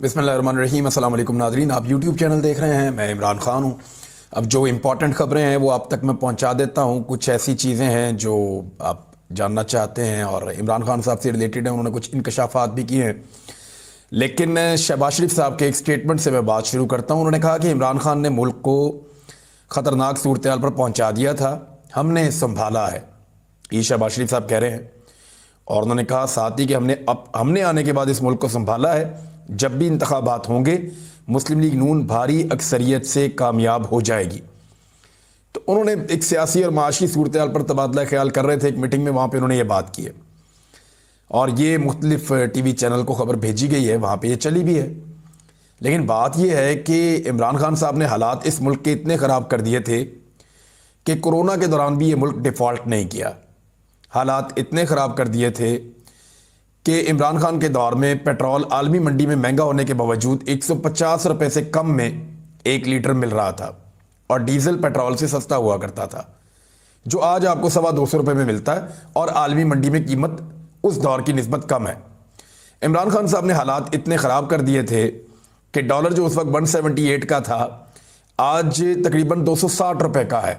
बिस्मिल्लाहिर्रहमानिर्रहीम। अस्सलाम वालेकुम नाज़रीन, आप यूट्यूब चैनल देख रहे हैं। मैं इमरान खान हूँ। अब जो इम्पोर्टेंट ख़बरें हैं वो आप तक मैं पहुँचा देता हूँ। कुछ ऐसी चीज़ें हैं जो आप जानना चाहते हैं और इमरान खान साहब से रिलेटेड हैं। उन्होंने कुछ इंकशाफात भी किए हैं, लेकिन शहबाज शरीफ साहब के एक स्टेटमेंट से मैं बात शुरू करता हूँ। उन्होंने कहा कि इमरान खान ने मुल्क को ख़तरनाक सूरत हाल पर पहुँचा दिया था, हमने संभाला है। ये शहबाज शरीफ साहब कह रहे हैं। और उन्होंने कहा साथ ही कि हमने आने के बाद इस मुल्क को संभाला है। जब भी इंतखाबात होंगे मुस्लिम लीग नून भारी अक्सरियत से कामयाब हो जाएगी। तो उन्होंने एक सियासी और माशी सूरत हाल पर तबादला ख्याल कर रहे थे एक मीटिंग में, वहाँ पे उन्होंने ये बात की है और ये मुख्तलिफ टीवी चैनल को खबर भेजी गई है, वहाँ पे ये चली भी है। लेकिन बात यह है कि इमरान खान साहब ने हालात इस मुल्क के इतने ख़राब कर दिए थे कि कोरोना के दौरान भी ये मुल्क डिफ़ॉल्ट नहीं किया। हालात इतने ख़राब कर दिए थे कि इमरान खान के दौर में पेट्रोल आलमी मंडी में महंगा होने के बावजूद 150 रुपये से कम में 1 लीटर मिल रहा था और डीजल पेट्रोल से सस्ता हुआ करता था, जो आज आपको 225 रुपये में मिलता है और आलमी मंडी में कीमत उस दौर की निस्बत कम है। इमरान खान साहब ने हालात इतने ख़राब कर दिए थे कि डॉलर जो उस वक्त 178 का था आज तकरीबन 260 रुपये का है।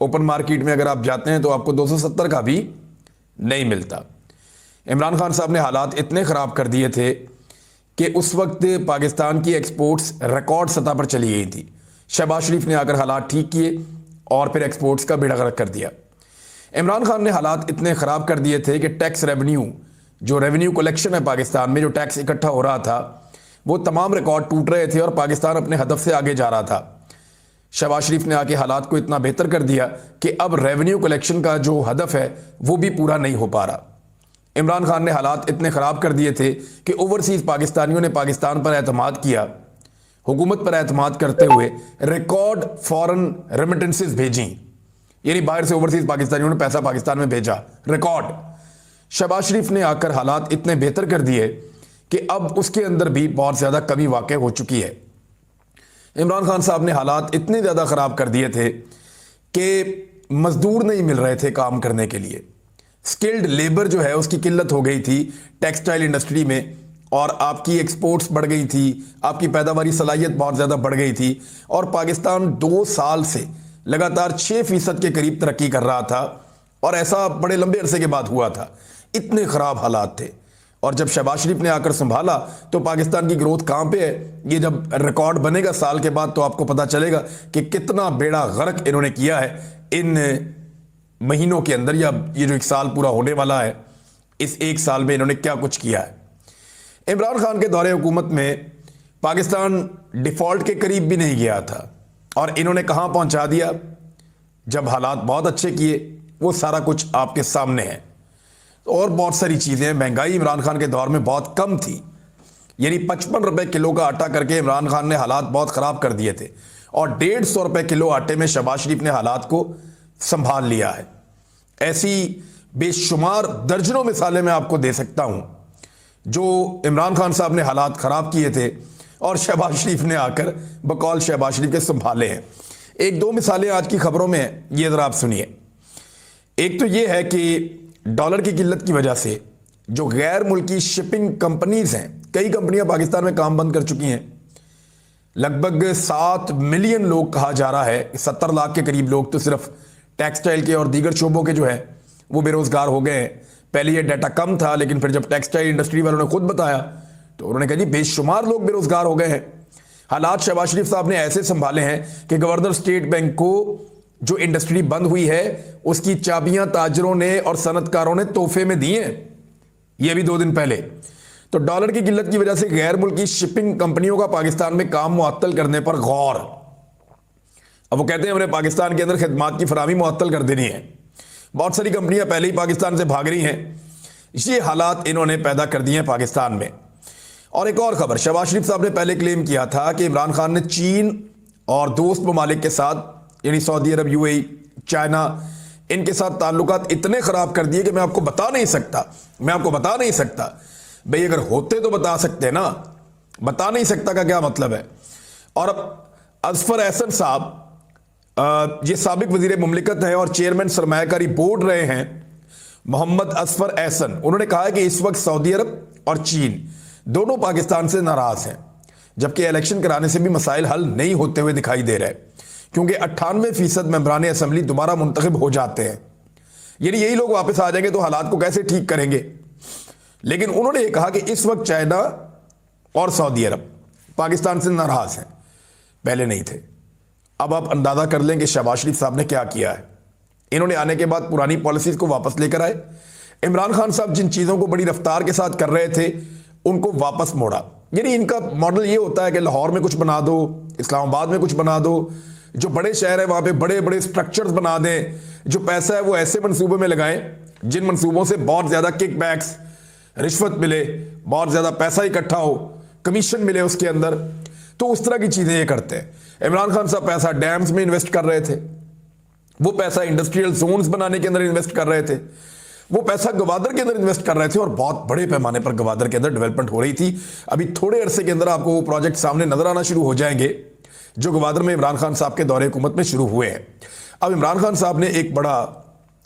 ओपन मार्केट में अगर आप जाते हैं तो आपको 270 का भी नहीं मिलता। इमरान खान साहब ने हालात इतने ख़राब कर दिए थे कि उस वक्त पाकिस्तान की एक्सपोर्ट्स रिकॉर्ड सतह पर चली गई थी। शहबाज शरीफ ने आकर हालात ठीक किए और फिर एक्सपोर्ट्स का बेड़ा गर्क कर दिया। इमरान खान ने हालात इतने ख़राब कर दिए थे कि टैक्स रेवेन्यू, जो रेवेन्यू कलेक्शन है पाकिस्तान में, जो टैक्स इकट्ठा हो रहा था, वो तमाम रिकॉर्ड टूट रहे थे और पाकिस्तान अपने हदफ से आगे जा रहा था। शहबाज शरीफ ने आके हालात को इतना बेहतर कर दिया कि अब रेवेन्यू कलेक्शन का जो हदफ है वो भी पूरा नहीं हो पा रहा। इमरान खान ने हालात इतने ख़राब कर दिए थे कि ओवरसीज़ पाकिस्तानियों ने पाकिस्तान पर एतमाद किया, हुकूमत पर एतमाद करते हुए रिकॉर्ड फॉरेन रेमिटेंसेस भेजी, यानी बाहर से ओवरसीज़ पाकिस्तानियों ने पैसा पाकिस्तान में भेजा, रिकॉर्ड। शहबाज शरीफ ने आकर हालात इतने बेहतर कर दिए कि अब उसके अंदर भी बहुत ज़्यादा कमी वाक़ हो चुकी है। इमरान खान साहब ने हालात इतने ज़्यादा ख़राब कर दिए थे कि मज़दूर नहीं मिल रहे थे काम करने के लिए। स्किल्ड लेबर जो है उसकी किल्लत हो गई थी टेक्सटाइल इंडस्ट्री में और आपकी एक्सपोर्ट्स बढ़ गई थी, आपकी पैदावारी सलाहियत बहुत ज़्यादा बढ़ गई थी और पाकिस्तान 2 साल से लगातार 6% के करीब तरक्की कर रहा था और ऐसा बड़े लंबे अरसे के बाद हुआ था। इतने ख़राब हालात थे और जब शहबाज शरीफ ने आकर संभाला तो पाकिस्तान की ग्रोथ कहाँ पे है, ये जब रिकॉर्ड बनेगा साल के बाद तो आपको पता चलेगा कि कितना बेड़ा गर्क इन्होंने किया है इन महीनों के अंदर, या ये जो 1 साल पूरा होने वाला है, इस 1 साल में इन्होंने क्या कुछ किया है। इमरान खान के दौरे हुकूमत में पाकिस्तान डिफ़ॉल्ट के करीब भी नहीं गया था और इन्होंने कहाँ पहुँचा दिया जब हालात बहुत अच्छे किए। वो सारा कुछ आपके सामने है। और बहुत सारी चीज़ें, महंगाई इमरान खान के दौर में बहुत कम थी, यानी 55 रुपये किलो का आटा करके इमरान खान ने हालात बहुत ख़राब कर दिए थे और 150 रुपये किलो आटे में शहबाज शरीफ ने हालात को संभाल लिया है। ऐसी बेशुमार दर्जनों मिसालें मैं आपको दे सकता हूं जो इमरान खान साहब ने हालात ख़राब किए थे और शहबाज शरीफ ने आकर बकौल शहबाज शरीफ के संभाले हैं। 1-2 मिसालें आज की खबरों में हैं, ये ज़रा आप सुनिए। एक तो ये है कि डॉलर की किल्लत की वजह से जो गैर मुल्की शिपिंग कंपनीज हैं, कई कंपनियां पाकिस्तान में काम बंद कर चुकी हैं। लगभग 7 मिलियन लोग कहा जा रहा है, 70 लाख के करीब लोग तो सिर्फ टेक्सटाइल के और दीगर शोबों के जो है वो बेरोज़गार हो गए हैं। पहले ये डाटा कम था, लेकिन फिर जब टेक्सटाइल इंडस्ट्री वालों ने खुद बताया तो उन्होंने कहा जी बेशुमार लोग बेरोज़गार हो गए हैं। हालात शहबाज शरीफ साहब ने ऐसे संभाले हैं कि गवर्नर स्टेट बैंक को जो इंडस्ट्री बंद हुई है उसकी चाबियां ताजरों ने और सनतकारों ने तोहफे में दी हैं, ये भी 2 दिन पहले। तो डॉलर की किल्लत की वजह से गैर मुल्की शिपिंग कंपनियों का पाकिस्तान में काम मुअत्तल करने पर गौर। अब वो कहते हैं हमने पाकिस्तान के अंदर खिदमात की फराहमी मुअत्तल कर देनी है। बहुत सारी कंपनियां पहले ही पाकिस्तान से भाग रही हैं, ये हालात इन्होंने पैदा कर दिए हैं पाकिस्तान में। और एक और खबर, शहबाज शरीफ साहब ने पहले क्लेम किया था कि इमरान खान ने चीन और दोस्त ममालिक के साथ, यानी सऊदी अरब, यूएई, चाइना, इनके साथ ताल्लुकात इतने ख़राब कर दिए कि मैं आपको बता नहीं सकता। भाई अगर होते तो बता सकते ना, बता नहीं सकता का क्या मतलब है। और अब असफर एहसन साहब, ये साबिक वजीर मुमलिकत है और चेयरमैन सरमायाकारी बोर्ड रहे हैं, मोहम्मद असफर एहसन, उन्होंने कहा है कि इस वक्त सऊदी अरब और चीन दोनों पाकिस्तान से नाराज हैं, जबकि इलेक्शन कराने से भी मसाइल हल नहीं होते हुए दिखाई दे रहे, क्योंकि 98% मेंबरान असम्बली दोबारा मुंतखब हो जाते हैं। यानी यही लोग वापस आ जाएंगे तो हालात को कैसे ठीक करेंगे। लेकिन उन्होंने ये कहा कि इस वक्त चाइना और सऊदी अरब पाकिस्तान से नाराज हैं, पहले नहीं थे। अब आप अंदाजा कर लें कि शहबाज शरीफ साहब ने क्या किया है। इन्होंने आने के बाद पुरानी पॉलिसीज को वापस लेकर आए। इमरान खान साहब जिन चीज़ों को बड़ी रफ्तार के साथ कर रहे थे उनको वापस मोड़ा। यानी इनका मॉडल ये होता है कि लाहौर में कुछ बना दो, इस्लामाबाद में कुछ बना दो, जो बड़े शहर है वहाँ पे बड़े बड़े स्ट्रक्चर्स बना दें, जो पैसा है वो ऐसे मंसूबों में लगाएं जिन मंसूबों से बहुत ज़्यादा किकबैक्स, रिश्वत मिले, बहुत ज़्यादा पैसा इकट्ठा हो, कमीशन मिले उसके अंदर। तो उस तरह की चीज़ें ये करते हैं। इमरान खान साहब पैसा डैम्स में इन्वेस्ट कर रहे थे, वो पैसा इंडस्ट्रियल जोन्स बनाने के अंदर इन्वेस्ट कर रहे थे, वो पैसा गवादर के अंदर इन्वेस्ट कर रहे थे और बहुत बड़े पैमाने पर गवादर के अंदर डेवलपमेंट हो रही थी। अभी थोड़े अरसे के अंदर आपको वो प्रोजेक्ट सामने नजर आना शुरू हो जाएंगे जो गवादर में इमरान खान साहब के दौरे हुकूमत में शुरू हुए हैं। अब इमरान खान साहब ने एक बड़ा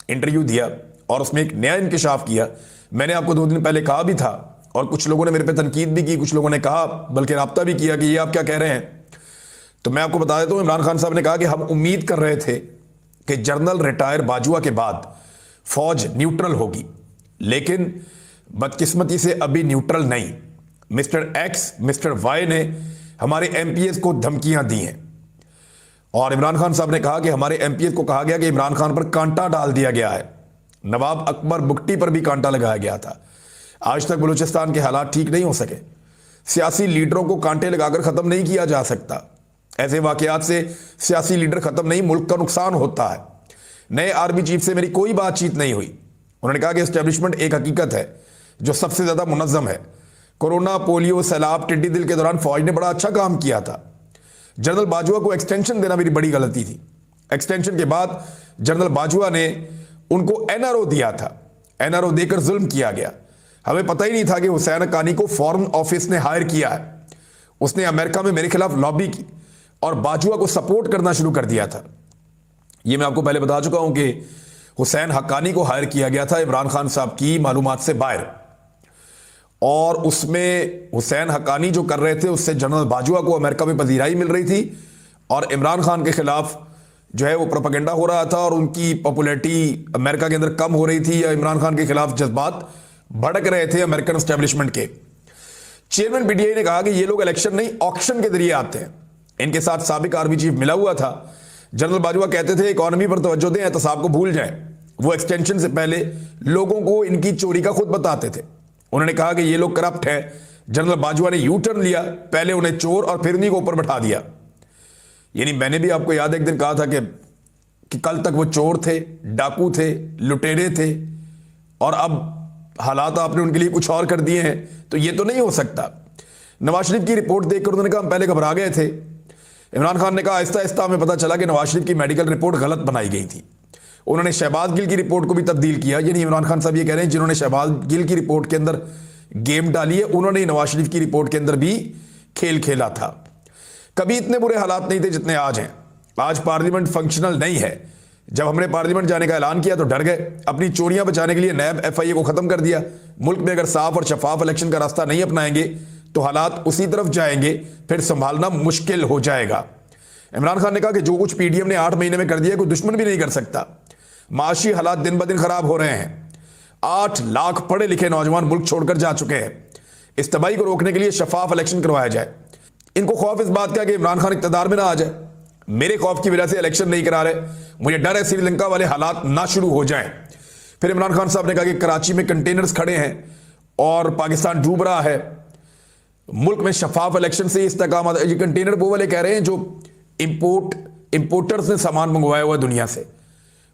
इंटरव्यू दिया और उसमें एक नया इंकशाफ किया। मैंने आपको 2 दिन पहले कहा भी था और कुछ लोगों ने मेरे पे तनकीद भी की, कुछ लोगों ने कहा बल्कि राब्ता भी किया कि ये आप क्या कह रहे हैं। तो मैं आपको बता देता हूँ, इमरान खान साहब ने कहा कि हम उम्मीद कर रहे थे कि जनरल रिटायर बाजवा के बाद फौज न्यूट्रल होगी, लेकिन बदकिस्मती से अभी न्यूट्रल नहीं। मिस्टर एक्स, मिस्टर वाई ने हमारे एमपीएस को धमकियां दी हैं और इमरान खान साहब ने कहा कि हमारे एमपीएस को कहा गया कि इमरान खान पर कांटा डाल दिया गया है। नवाब अकबर बुगटी पर भी कांटा लगाया गया था। आज तक बलूचिस्तान के हालात ठीक नहीं हो सके। सियासी लीडरों को कांटे लगाकर ख़त्म नहीं किया जा सकता। ऐसे वाकयात से सियासी लीडर ख़त्म नहीं, मुल्क का नुकसान होता है। नए आर्मी चीफ से मेरी कोई बातचीत नहीं हुई। उन्होंने कहा कि एस्टेब्लिशमेंट एक हकीकत है जो सबसे ज़्यादा मुनज़्ज़म है। कोरोना, पोलियो, सैलाब, टिड्डी दिल के दौरान फौज ने बड़ा अच्छा काम किया था। जनरल बाजवा को एक्सटेंशन देना मेरी बड़ी गलती थी। एक्सटेंशन के बाद जनरल बाजवा ने उनको एनआरओ दिया था, एनआरओ देकर जुल्म किया गया। हमें पता ही नहीं था कि हुसैन हक्कानी को फॉरेन ऑफिस ने हायर किया है। उसने अमेरिका में मेरे खिलाफ लॉबी की और बाजवा को सपोर्ट करना शुरू कर दिया था। ये मैं आपको पहले बता चुका हूं कि हुसैन हक्कानी को हायर किया गया था इमरान खान साहब की मालूमात से बाहर, और उसमें हुसैन हक्कानी जो कर रहे थे उससे जनरल बाजवा को अमेरिका में पजीराई मिल रही थी और इमरान खान के खिलाफ जो है वो प्रोपेगेंडा हो रहा था और उनकी पॉपुलैरिटी अमेरिका के अंदर कम हो रही थी, या इमरान खान के खिलाफ जज्बात भड़क रहे थे अमेरिकन एस्टेब्लिशमेंट के। चेयरमैन पीटीआई ने कहा कि ये लोग इलेक्शन नहीं ऑक्शन के जरिए आते हैं। इनके साथ साबिक आर्मी चीफ मिला हुआ था। जनरल बाजवा कहते थे इकॉनमी पर तवज्जो दें, एहतसाब को भूल जाएं। वो एक्सटेंशन से पहले लोगों को इनकी चोरी का खुद बताते थे। उन्होंने कहा कि ये लोग करप्ट हैं। जनरल बाजवा ने यू टर्न लिया, पहले उन्हें चोर और फिर उन्हीं को ऊपर बैठा दिया। यानी मैंने भी आपको याद एक दिन कहा था कि कल तक वो चोर थे, डाकू थे, लुटेरे थे और अब हालात आपने उनके लिए कुछ और कर दिए हैं, तो ये तो नहीं हो सकता। नवाज शरीफ की रिपोर्ट देखकर उन्होंने कहा हम पहले घबरा गए थे। इमरान खान ने कहा आहिस्ता आहिस्ता हमें पता चला कि नवाज शरीफ की मेडिकल रिपोर्ट गलत बनाई गई थी। उन्होंने शहबाज गिल की रिपोर्ट को भी तब्दील किया। यानी इमरान खान साहब ये कह रहे हैं जिन्होंने शहबाज गिल की रिपोर्ट के अंदर गेम डाली है उन्होंने नवाज शरीफ की रिपोर्ट के अंदर भी खेल खेला था। कभी इतने बुरे हालात नहीं थे जितने आज हैं। आज पार्लियामेंट फंक्शनल नहीं है। जब हमने पार्लियामेंट जाने का ऐलान किया तो डर गए। अपनी चोरियां बचाने के लिए नैब एफआईए को खत्म कर दिया। मुल्क में अगर साफ और शफाफ इलेक्शन का रास्ता नहीं अपनाएंगे तो हालात उसी तरफ जाएंगे, फिर संभालना मुश्किल हो जाएगा। इमरान खान ने कहा कि जो कुछ पीडीएम ने 8 महीने में कर दिया कोई दुश्मन भी नहीं कर सकता। माशी हालात दिन ब दिन खराब हो रहे हैं। 8 लाख पढ़े लिखे नौजवान मुल्क छोड़कर जा चुके हैं। इस तबाही को रोकने के लिए शफाफ इलेक्शन करवाया जाए। इनको खौफ इस बात का कि इमरान खान इक़्तिदार में ना आ जाए। मेरे खौफ की वजह से इलेक्शन नहीं करा रहे। मुझे डर है श्रीलंका वाले हालात ना शुरू हो जाएं। फिर इमरान खान साहब ने कहा कि कराची में कंटेनर्स खड़े हैं और पाकिस्तान डूब रहा है। मुल्क में शफाफ इलेक्शन से इस्तेकाम। ये कंटेनर वो वाले कह रहे हैं जो इंपोर्टर्स ने सामान मंगवाया हुआ दुनिया से,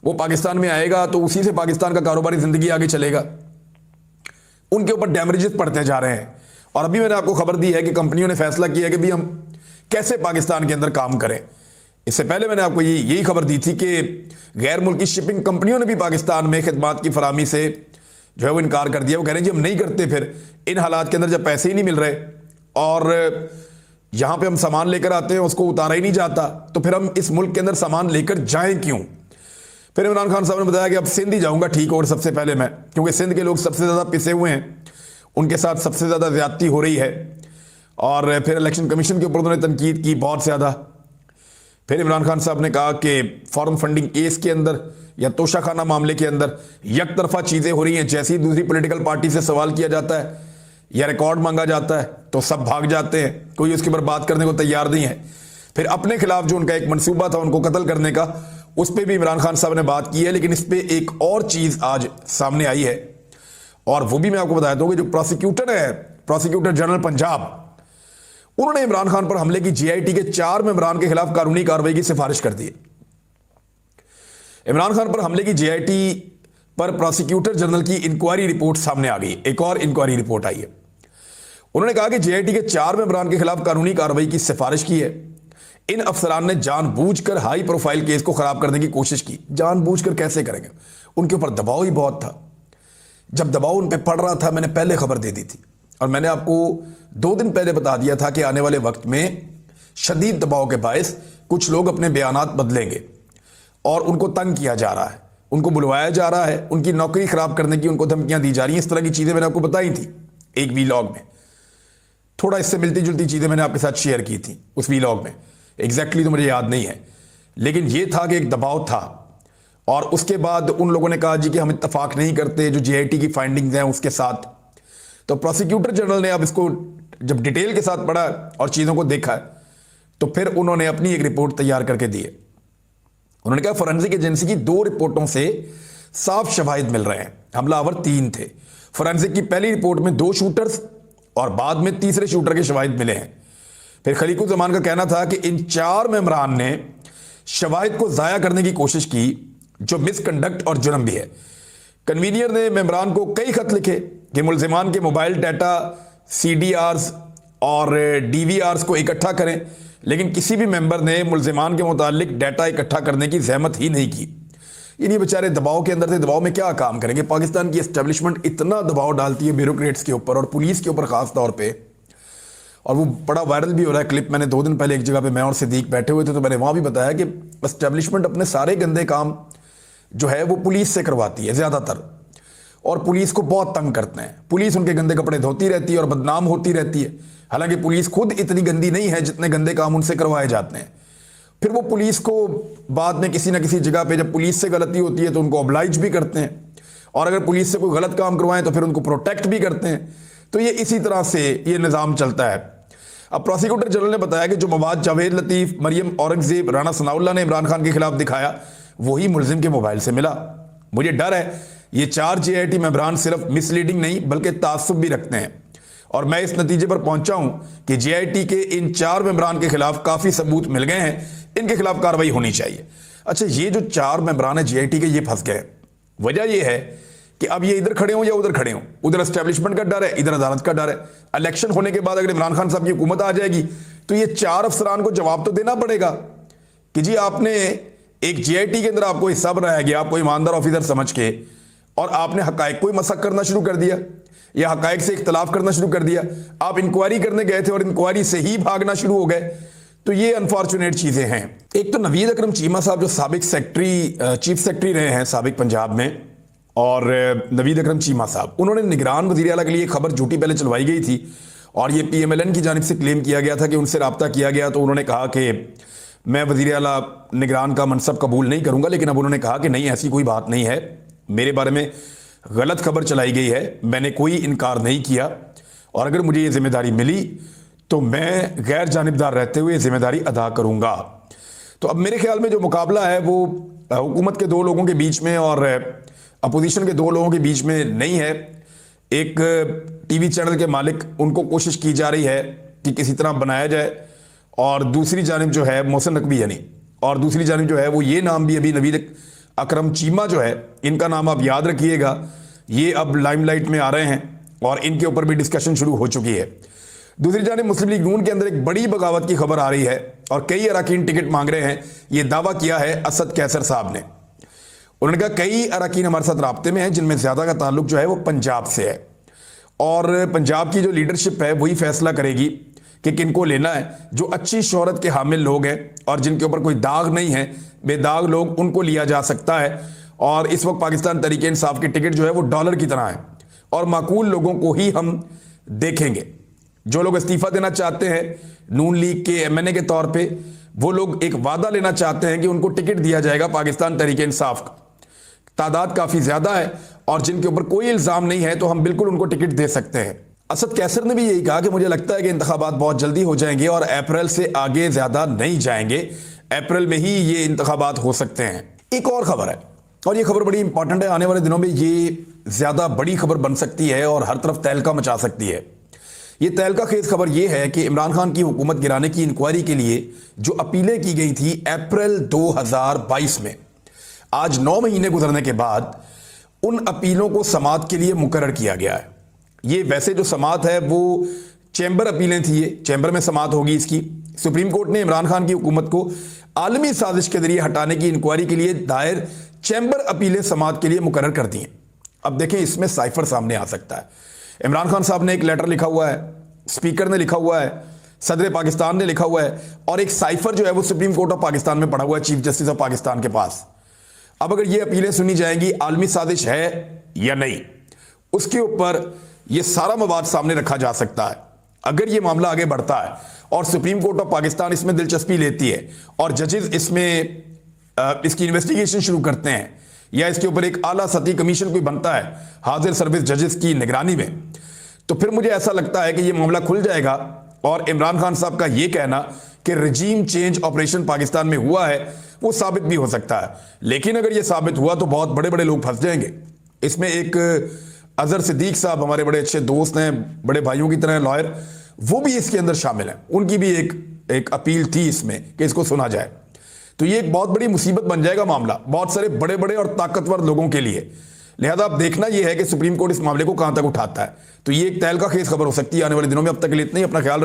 वो पाकिस्तान में आएगा तो उसी से पाकिस्तान का कारोबारी जिंदगी आगे चलेगा। उनके ऊपर डैमेजेस पड़ते जा रहे हैं। और अभी मैंने आपको खबर दी है कि कंपनियों ने फैसला किया कि भी हम कैसे पाकिस्तान के अंदर काम करें। इससे पहले मैंने आपको यही खबर दी थी कि गैर मुल्की शिपिंग कंपनियों ने भी पाकिस्तान में खिदमात की फराहमी से जो है वो इनकार कर दिया। वो कह रहे हैं जी हम नहीं करते। फिर इन हालात के अंदर जब पैसे ही नहीं मिल रहे और यहां पे हम सामान लेकर आते हैं उसको उतारा ही नहीं जाता, तो फिर हम इस मुल्क के अंदर सामान लेकर जाएं क्यों। फिर इमरान खान साहब ने बताया कि अब सिंध ही जाऊंगा ठीक, और सबसे पहले मैं, क्योंकि सिंध के लोग सबसे ज्यादा पिसे हुए हैं। उनके साथ सबसे ज़्यादा ज्यादती हो रही है। और फिर इलेक्शन कमीशन के ऊपर उन्होंने तनकीद की बहुत ज़्यादा। फिर इमरान खान साहब ने कहा कि फॉरेन फंडिंग केस के अंदर या तोशाखाना मामले के अंदर एक तरफा चीज़ें हो रही हैं। जैसे ही दूसरी पॉलिटिकल पार्टी से सवाल किया जाता है या रिकॉर्ड मांगा जाता है तो सब भाग जाते हैं, कोई उसके ऊपर बात करने को तैयार नहीं है। फिर अपने खिलाफ जो उनका एक मंसूबा था उनको कत्ल करने का, उस पर भी इमरान खान साहब ने बात की है। लेकिन इस पर एक और चीज़ आज सामने आई है और वो भी मैं आपको बता दूं कि जो प्रोसिक्यूटर है, प्रोसिक्यूटर जनरल पंजाब, उन्होंने इमरान खान पर हमले की जीआईटी के 4 मेंबरान के खिलाफ कानूनी कार्रवाई की सिफारिश कर दी है। इमरान खान पर हमले की जीआईटी पर प्रोसिक्यूटर जनरल की इंक्वायरी रिपोर्ट सामने आ गई। एक और इंक्वायरी रिपोर्ट आई है। उन्होंने कहा कि जीआईटी के 4 मेंबरान के खिलाफ कानूनी कार्रवाई की सिफारिश की है। इन अफसरान ने जानबूझकर हाई प्रोफाइल केस को खराब करने की कोशिश की। जानबूझकर कैसे करेंगे? उनके ऊपर दबाव ही बहुत था। जब दबाव उन पर पड़ रहा था, मैंने पहले खबर दे दी थी और मैंने आपको 2 दिन पहले बता दिया था कि आने वाले वक्त में शदीद दबाव के बायस कुछ लोग अपने बयानात बदलेंगे और उनको तंग किया जा रहा है, उनको बुलवाया जा रहा है, उनकी नौकरी खराब करने की उनको धमकियां दी जा रही हैं। इस तरह की चीज़ें मैंने आपको बताई थी एक वीलॉग में। थोड़ा इससे मिलती जुलती चीज़ें मैंने आपके साथ शेयर की थी उस वीलॉग में। एग्जैक्टली तो मुझे याद नहीं है, लेकिन ये था कि एक दबाव था। और उसके बाद उन लोगों ने कहा जी कि हम इत्तफाक नहीं करते जो जीआईटी की फाइंडिंग्स हैं उसके साथ। तो प्रोसिक्यूटर जनरल ने अब इसको जब डिटेल के साथ पढ़ा और चीज़ों को देखा तो फिर उन्होंने अपनी एक रिपोर्ट तैयार करके दी है। उन्होंने कहा फोरेंसिक एजेंसी की 2 रिपोर्टों से साफ शवाहिद मिल रहे हैं। हमलावर 3 थे। फोरेंसिक की पहली रिपोर्ट में 2 शूटर्स और बाद में तीसरे शूटर के शवाहिद मिले हैं। फिर खलीकुज़्ज़मान का कहना था कि इन 4 मेंबरान ने शवाहिद को ज़ाया करने की कोशिश की, जो मिसकंडक्ट और जुर्म भी है। कन्वीनियर ने मेंबरान को कई खत लिखे कि मुल्जिमान के मोबाइल डाटा, सीडीआरस और डीवीआरस को इकट्ठा करें, लेकिन किसी भी मेंबर ने मुल्जिमान के मुतालिक डाटा इकट्ठा करने की जहमत ही नहीं की। इन्हीं बेचारे दबाव के अंदर थे, दबाव में क्या काम करेंगे? पाकिस्तान की एस्टेब्लिशमेंट इतना दबाव डालती है ब्यूरोक्रेट्स के ऊपर और पुलिस के ऊपर खास तौर पे, और वो बड़ा वायरल भी हो रहा है क्लिप। मैंने 2 दिन पहले एक जगह पे मैं और सिद्दीक बैठे हुए थे तो मैंने वहाँ भी बताया कि एस्टेब्लिशमेंट अपने सारे गंदे काम जो है वो पुलिस से करवाती है ज़्यादातर, और पुलिस को बहुत तंग करते हैं। पुलिस उनके गंदे कपड़े धोती रहती है और बदनाम होती रहती है। हालांकि पुलिस खुद इतनी गंदी नहीं है जितने गंदे काम उनसे करवाए जाते हैं। फिर वो पुलिस को बाद में किसी ना किसी जगह पे जब पुलिस से गलती होती है तो उनको ऑब्लाइज भी करते हैं, और अगर पुलिस से कोई गलत काम करवाएं तो फिर उनको प्रोटेक्ट भी करते हैं। तो ये इसी तरह से ये निज़ाम चलता है। अब प्रोसिक्यूटर जनरल ने बताया कि जो मवाद जावेद लतीफ़, मरियम औरंगजेब, राना सनाउल्लाह ने इमरान खान के खिलाफ दिखाया वही मुलजिम के मोबाइल से मिला। मुझे डर है ये 4 जीआईटी मेंबरान सिर्फ मिसलीडिंग नहीं बल्कि तासुब भी रखते हैं, और मैं इस नतीजे पर पहुंचा हूं कि जीआईटी के इन 4 मेंबरान के खिलाफ काफ़ी सबूत मिल गए हैं, इनके खिलाफ कार्रवाई होनी चाहिए। अच्छा, ये जो 4 मेंबरान है जीआईटी के, ये फंस गए। वजह यह है कि अब ये इधर खड़े हों या उधर खड़े हों, उधर एस्टेब्लिशमेंट का डर है, इधर अदालत का डर है। इलेक्शन होने के बाद अगर इमरान खान साहब की हुकूमत आ जाएगी तो ये 4 अफसरान को जवाब तो देना पड़ेगा कि जी आपने एक जीआईटी के अंदर आपको हिस्सा बनाया गया, आपको ईमानदार ऑफिसर समझ के, और आपने हकायक को ही मसक करना शुरू कर दिया या हकायक से इख्तलाफ करना शुरू कर दिया। आप इंक्वायरी करने गए थे और इंक्वायरी से ही भागना शुरू हो गए। तो ये अनफॉर्चुनेट चीज़ें हैं। एक तो नवीद अकरम चीमा साहब जो साबिक सेक्रेटरी, चीफ सेक्रेटरी रहे हैं साबिक पंजाब में, और नवीद अकरम चीमा साहब, उन्होंने निगरान वज़ीर आला के लिए खबर झूठी पहले चलवाई गई थी और ये PMLN की जानिब से क्लेम किया गया था कि उनसे रब्ता किया गया। तो उन्होंने कहा कि मैं वज़ीर आला निगरान का मनसब कबूल नहीं करूँगा, लेकिन अब उन्होंने कहा कि नहीं, ऐसी कोई बात नहीं है, मेरे बारे में गलत खबर चलाई गई है, मैंने कोई इनकार नहीं किया, और अगर मुझे ये जिम्मेदारी मिली तो मैं गैर जानिबदार रहते हुए जिम्मेदारी अदा करूँगा। तो अब मेरे ख्याल में जो मुकाबला है वो हुकूमत के 2 लोगों के बीच में और अपोजिशन के 2 लोगों के बीच में नहीं है। एक टीवी चैनल के मालिक, उनको कोशिश की जा रही है कि किसी तरह बनाया जाए, और दूसरी जानिब जो है मोहसिन नकवी यानी, और दूसरी जानिब जो है वो ये नाम भी अभी नवीद अकरम चीमा जो है, इनका नाम आप याद रखिएगा, ये अब लाइमलाइट में आ रहे हैं और इनके ऊपर भी डिस्कशन शुरू हो चुकी है। दूसरी जानिब मुस्लिम लीग नून के अंदर एक बड़ी बगावत की खबर आ रही है और कई अरकान टिकट मांग रहे हैं। ये दावा किया है असद कैसर साहब ने। उन्होंने कहा कई अरकान हमारे साथ राब्ते में हैं जिनमें ज़्यादा का ताल्लुक जो है वो पंजाब से है, और पंजाब की जो लीडरशिप है वही फैसला करेगी कि किनको लेना है। जो अच्छी शोहरत के हामिल लोग हैं और जिनके ऊपर कोई दाग नहीं है, बेदाग लोग, उनको लिया जा सकता है। और इस वक्त पाकिस्तान तहरीक इंसाफ की टिकट जो है वो डॉलर की तरह है, और माकूल लोगों को ही हम देखेंगे। जो लोग इस्तीफा देना चाहते हैं नून लीग के एमएनए के तौर पे, वो लोग एक वादा लेना चाहते हैं कि उनको टिकट दिया जाएगा पाकिस्तान तहरीक इंसाफ का। तादाद काफी ज्यादा है और जिनके ऊपर कोई इल्जाम नहीं है तो हम बिल्कुल उनको टिकट दे सकते हैं। असद कैसर ने भी यही कहा कि मुझे लगता है कि इंतखाबात बहुत जल्दी हो जाएंगे और अप्रैल से आगे ज्यादा नहीं जाएंगे, अप्रैल में ही ये इंतखाबात हो सकते हैं। एक और खबर है और ये खबर बड़ी इंपॉर्टेंट है, आने वाले दिनों में ये ज्यादा बड़ी खबर बन सकती है और हर तरफ तहलका मचा सकती है। ये तहलका खेज खबर ये है कि इमरान खान की हुकूमत गिराने की इंक्वायरी के लिए जो अपीलें की गई थी अप्रैल 2022 में, आज 9 महीने गुजरने के बाद उन अपीलों को समाअत के लिए मुकर्रर किया गया है। ये वैसे जो समाअत है वो चैम्बर अपीलें थी, ये चैम्बर में समाअत होगी इसकी। सुप्रीम कोर्ट ने इमरान खान की हुकूमत को आलमी साजिश के जरिए हटाने की इंक्वायरी के लिए दायर चैम्बर अपीलें समाअत के लिए मुकर्रर कर दी हैं। अब देखें इसमें साइफर सामने आ सकता है। इमरान खान साहब ने एक लेटर लिखा हुआ है, स्पीकर ने लिखा हुआ है, सदर पाकिस्तान ने लिखा हुआ है और एक साइफर जो है वो सुप्रीम कोर्ट ऑफ पाकिस्तान में पड़ा हुआ है, चीफ जस्टिस ऑफ पाकिस्तान के पास। अब अगर ये अपीलें सुनी जाएंगी आलमी साजिश है या नहीं, उसके ऊपर ये सारा मवाद सामने रखा जा सकता है। अगर ये मामला आगे बढ़ता है और सुप्रीम कोर्ट ऑफ पाकिस्तान इसमें दिलचस्पी लेती है और जजेस इसमें इसकी इन्वेस्टिगेशन शुरू करते हैं या इसके ऊपर एक आला सतही कमीशन कोई बनता है हाजिर सर्विस जजेस की निगरानी में, तो फिर मुझे ऐसा लगता है कि ये मामला खुल जाएगा और इमरान खान साहब का ये कहना कि रजीम चेंज ऑपरेशन पाकिस्तान में हुआ है वो साबित भी हो सकता है। लेकिन अगर ये साबित हुआ तो बहुत बड़े बड़े लोग फंस जाएंगे इसमें। एक अजहर सिद्दीक साहब हमारे बड़े अच्छे दोस्त हैं, बड़े भाइयों की तरह लॉयर, वो भी इसके अंदर शामिल हैं। उनकी भी एक अपील थी इसमें कि इसको सुना जाए। तो ये एक बहुत बड़ी मुसीबत बन जाएगा मामला बहुत सारे बड़े बड़े और ताकतवर लोगों के लिए। लिहाजा अब देखना यह है कि सुप्रीम कोर्ट इस मामले को कहां तक उठाता है। तो ये एक तहलका खेज खबर हो सकती है आने वाले दिनों में। अब तक के लिए इतना ही, अपना ख्याल